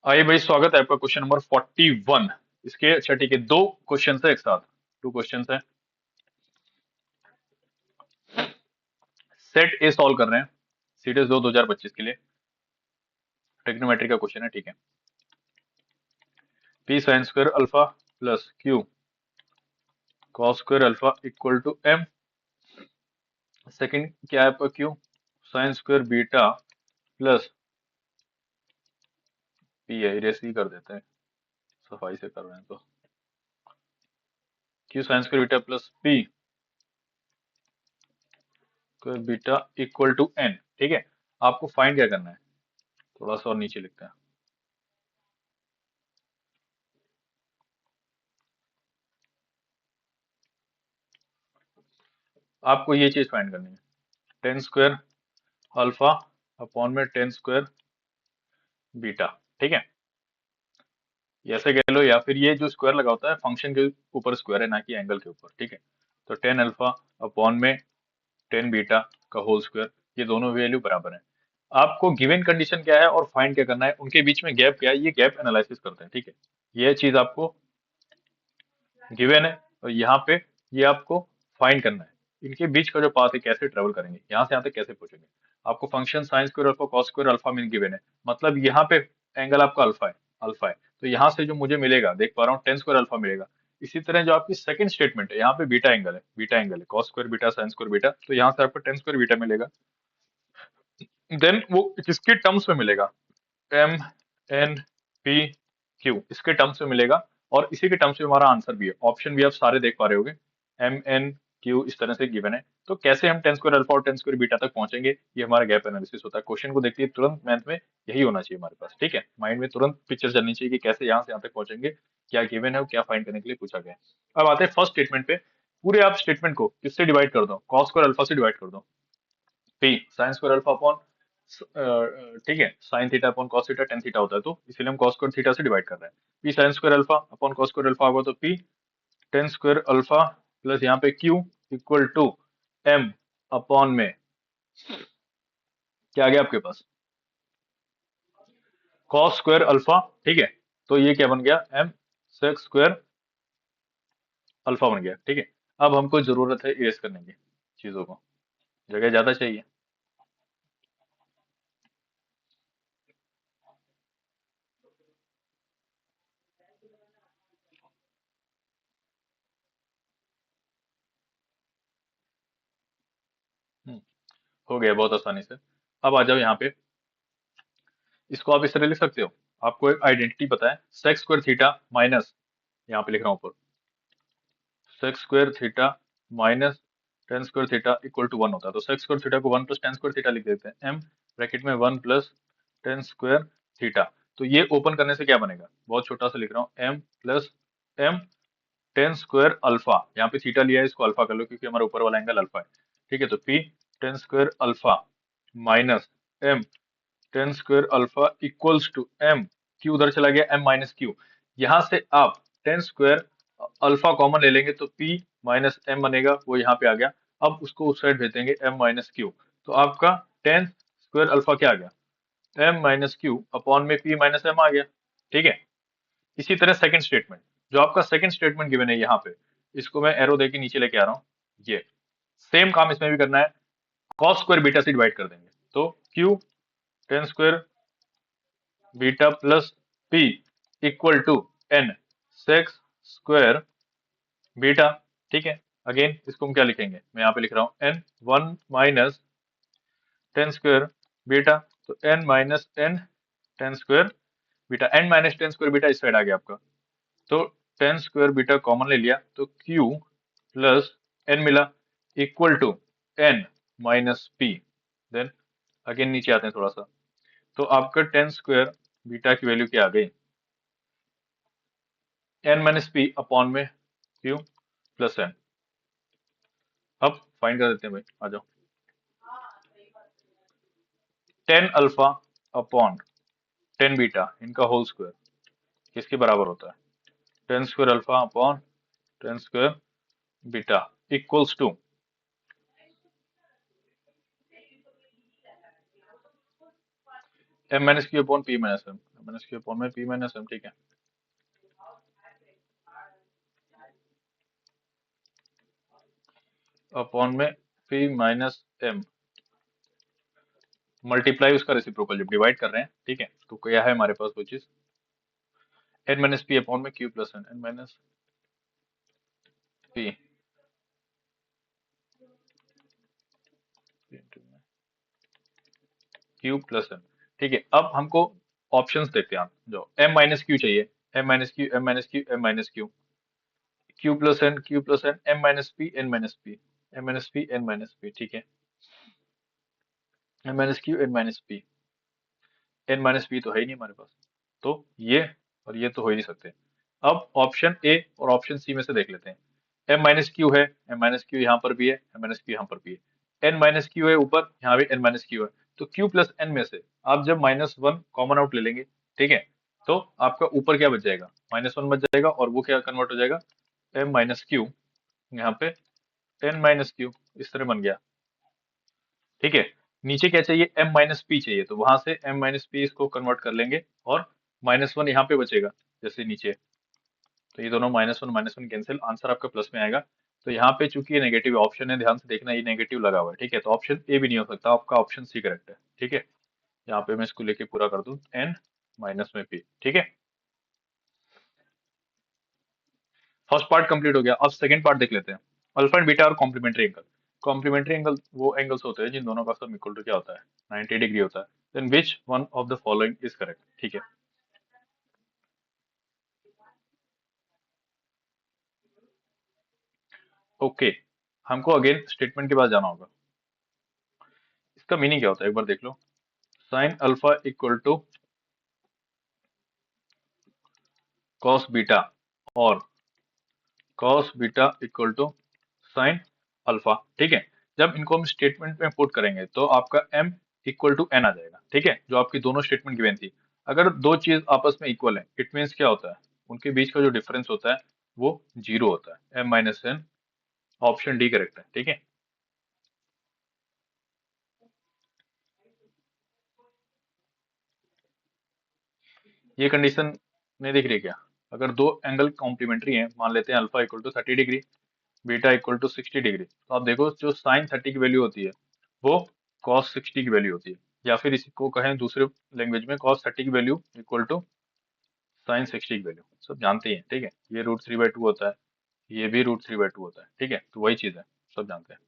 आइए भाई, स्वागत है आपका क्वेश्चन नंबर 41। इसके अच्छा ठीक है, दो क्वेश्चन है एक साथ। टू क्वेश्चन है। सेट ए सॉल्व कर रहे हैं। सीरीज 2025 के लिए ट्रिग्नोमेट्री का क्वेश्चन है, ठीक है। P sine square alpha plus q cos square alpha equal to m. Second क्या है आपका? Q sine square beta plus p है, इरेज ही कर देते हैं, सफाई से कर रहे हैं तो। Q sine square beta plus p square beta equal to n, ठीक है। आपको फाइंड क्या करना है? थोड़ा सा और नीचे लिखते हैं। आपको ये चीज फाइंड करनी है, टेन स्क्वायर अल्फा अपॉन में टेन स्क्वायर बीटा, ठीक है। ये ऐसे कह लो, या फिर ये जो स्क्वायर लगा होता है फंक्शन के ऊपर स्क्वायर है, ना कि एंगल के ऊपर, ठीक है। तो टेन अल्फा अपॉन में टेन बीटा का होल स्क्वायर, ये दोनों वैल्यू बराबर है। आपको गिवन कंडीशन क्या है और फाइंड क्या करना है, उनके बीच में गैप क्या है, ये गैप एनालिसिस करते हैं, ठीक है। ये चीज आपको गिवन है और यहाँ पे ये आपको फाइंड करना है। इनके बीच का जो पाथ है, कैसे ट्रेवल करेंगे, यहाँ से यहाँ तक कैसे पहुंचेंगे। आपको function sine square alpha cos square alpha में गिवन है, मतलब यहाँ पे एंगल आपका अल्फा है, अल्फा है। तो यहाँ से जो मुझे मिलेगा, देख पा रहा हूँ, टेन स्क्वायर अल्फा मिलेगा। इसी तरह जो आपकी सेकंड स्टेटमेंट है, यहाँ पे बीटा एंगल है, बीटा एंगल है, cos square beta sine square beta, तो यहाँ से आपको टेन स्क्वायर बीटा मिलेगा। देन वो किसके टर्म्स में मिलेगा? एम एन पी क्यू, इसके टर्म्स में मिलेगा। और इसी के टर्म्स में हमारा आंसर भी है। ऑप्शन भी आप सारे देख पा रहे होगे, एम एन क्यू इस तरह से गिवन है। तो कैसे हम टेन स्क्वायर अल्फा और टेन स्क्वायर बीटा तक पहुंचेंगे, ये हमारा गैप एनालिसिस होता है। क्वेश्चन को देखते ही तुरंत मैथ में यही होना चाहिए हमारे पास, ठीक है। माइंड में तुरंत पिक्चर चलनी चाहिए कि कैसे यहाँ से यहाँ तक पहुंचेंगे, क्या गिवन है और क्या फाइंड करने के लिए पूछा गया है। अब आते हैं फर्स्ट स्टेटमेंट पे। पूरे आप स्टेटमेंट को किससे डिवाइड कर दो? कॉस स्क्वायर अल्फा से डिवाइड कर दो। P sine square alpha upon, ठीक है, sine theta upon cos theta tan theta होता है, तो इसीलिए हम कॉस स्क्वायर थीटा से डिवाइड कर रहे हैं। P sine square alpha upon cos square alpha होगा, तो p tan square alpha plus यहाँ पे q equal to m upon में क्या आ गया आपके पास? कॉस स्क्वायर अल्फा, ठीक है। तो ये क्या बन गया? एम सेक स्क्वायर अल्फा बन गया, ठीक है। अब हमको जरूरत है इरेज करने की, चीजों को जगह ज्यादा चाहिए। हम्म, हो गया बहुत आसानी से। अब आ जाओ यहाँ पे, इसको आप इस तरह लिख सकते हो। आपको एक आइडेंटिटी पता है, सेक स्क्वायर थीटा माइनस, यहाँ पे लिख रहा हूँ ऊपर, sec square theta minus ten square theta equal to one होता है। तो सेक स्क्वायर थीटा को one plus tan square theta लिख देते हैं, एम ब्रैकेट में one plus tan square theta. तो ये ओपन करने से क्या बनेगा, बहुत छोटा सा लिख रहा हूँ, m plus m tan square alpha, यहाँ पे थीटा लिया है, इसको अल्फा कर लो क्योंकि हमारा ऊपर वाला एंगल अल्फा है, ठीक है। तो p tan square alpha minus m tan square alpha equals to m, q उधर चला गया, एम माइनस क्यू। यहाँ से आप टेन स्क्वायर अल्फा कॉमन ले लेंगे तो पी माइनस एम बनेगा, वो यहाँ पे आ गया। अब उसको उस साइड भेज देंगे, एम माइनस क्यू। तो आपका टेन स्क्वायर अल्फा क्या आ गया? एम माइनस क्यू अपॉन में पी माइनस एम आ गया, ठीक है। इसी तरह सेकंड स्टेटमेंट, जो आपका सेकंड स्टेटमेंट गिवन है यहाँ पे, इसको मैं एरो देके नीचे लेके आ रहा हूँ। ये सेम काम इसमें भी करना है, कॉस स्क्वायर बीटा से डिवाइड कर देंगे। तो q tan square beta plus p equal to n sec square beta, ठीक है। अगेन इसको हम क्या लिखेंगे, मैं यहाँ पे लिख रहा हूँ, N one minus ten square beta, तो N minus N ten square beta, N minus ten square beta इस साइड आ गया आपका। तो टेन स्क्वायर बीटा कॉमन ले लिया, तो क्यू प्लस एन मिला equal to n minus p. Then again नीचे आते हैं थोड़ा सा, तो आपका टेन स्क्वायर बीटा की वैल्यू क्या आ गई? एन माइनस पी अपॉन में क्यू प्लस एन। अब फाइंड कर देते हैं भाई, आ जाओ। Tan alpha upon tan beta इनका होल स्क्वायर किसके बराबर होता है? Tan square alpha upon tan square beta equals to m minus q upon p minus m. Minus q upon में पी माइनस एम, ठीक है। अपॉन में पी माइनस एम मल्टीप्लाई उसका रेसिप्रोकल जब डिवाइड कर रहे हैं, ठीक है। तो क्या है हमारे पास वो चीज, एन माइनस पी अपॉन में q plus n, n minus p q plus n, ठीक है। अब हमको ऑप्शंस देखते हैं आप, जो एम माइनस क्यू चाहिए, m minus q, m minus q, m minus q, q plus n, q plus n, m minus p, n minus p, m minus p, n minus p, ठीक है। M minus q, n minus p, n minus p तो है ही नहीं हमारे पास, तो ये और ये तो हो ही नहीं सकते। अब ऑप्शन ए और ऑप्शन सी में से देख लेते हैं। एम माइनस क्यू है, एम माइनस क्यू यहाँ पर भी है, एम माइनस क्यू यहाँ पर भी है, एन माइनस क्यू है ऊपर, यहाँ भी एन माइनस क्यू है। तो क्यू प्लस एन में से आप जब माइनस वन कॉमन आउट ले लेंगे, ठीक है, तो आपका ऊपर क्या बच जाएगा, माइनस वन बच जाएगा, और वो क्या कन्वर्ट हो जाएगा, एम माइनस क्यू, यहाँ पे एन माइनस क्यू, इस तरह बन गया, ठीक है। नीचे क्या चाहिए, एम माइनस पी चाहिए, तो वहां से एम माइनस पी इसको कन्वर्ट कर लेंगे, और माइनस वन यहाँ पे बचेगा जैसे नीचे, तो ये दोनों माइनस वन कैंसिल, आंसर आपका प्लस में आएगा। तो यहाँ पे चूंकि ये नेगेटिव ऑप्शन है, ध्यान से देखना, ये नेगेटिव लगा हुआ है, ठीक है, तो ऑप्शन ए भी नहीं हो सकता, आपका ऑप्शन सी करेक्ट है, ठीक है। यहाँ पे मैं इसको लेके पूरा कर दूं, एन माइनस में पी, ठीक है। फर्स्ट पार्ट कंप्लीट हो गया, अब सेकंड पार्ट देख लेते हैं। अल्फा एंड बीटा और कॉम्प्लीमेंट्री एंगल। कॉम्प्लीमेंट्री एंगल वो एंगल्स होते हैं जिन दोनों का सम इक्वल टू क्या होता है, 90 डिग्री होता है। Then which one of the following is correct, ठीक है। ओके, हमको अगेन स्टेटमेंट के पास जाना होगा। इसका मीनिंग क्या होता है एक बार देख लो। Sine alpha equal to cos beta, और cos beta equal to sine alpha, ठीक है। जब इनको हम स्टेटमेंट में पुट करेंगे तो आपका m इक्वल टू n आ जाएगा, ठीक है, जो आपकी दोनों स्टेटमेंट गिवन थी। अगर दो चीज आपस में इक्वल है, इट मीन्स क्या होता है, उनके बीच का जो डिफरेंस होता है वो जीरो होता है, m minus n, option D correct है, ठीक है। ये कंडीशन नहीं दिख रही क्या, अगर दो एंगल कॉम्प्लीमेंट्री हैं, मान लेते हैं alpha equal to 30 degree, beta equal to 60 degree, तो आप देखो जो साइन 30 की वैल्यू होती है वो कॉस 60 की वैल्यू होती है, या फिर इसको कहें दूसरे लैंग्वेज में, कॉस 30 की वैल्यू इक्वल टू साइन 60 की वैल्यू, सब जानते ही हैं, ठीक है। ये रूट 3/2 होता है, ये भी रूट 3/2 होता है, ठीक है, तो वही चीज है, सब जानते हैं।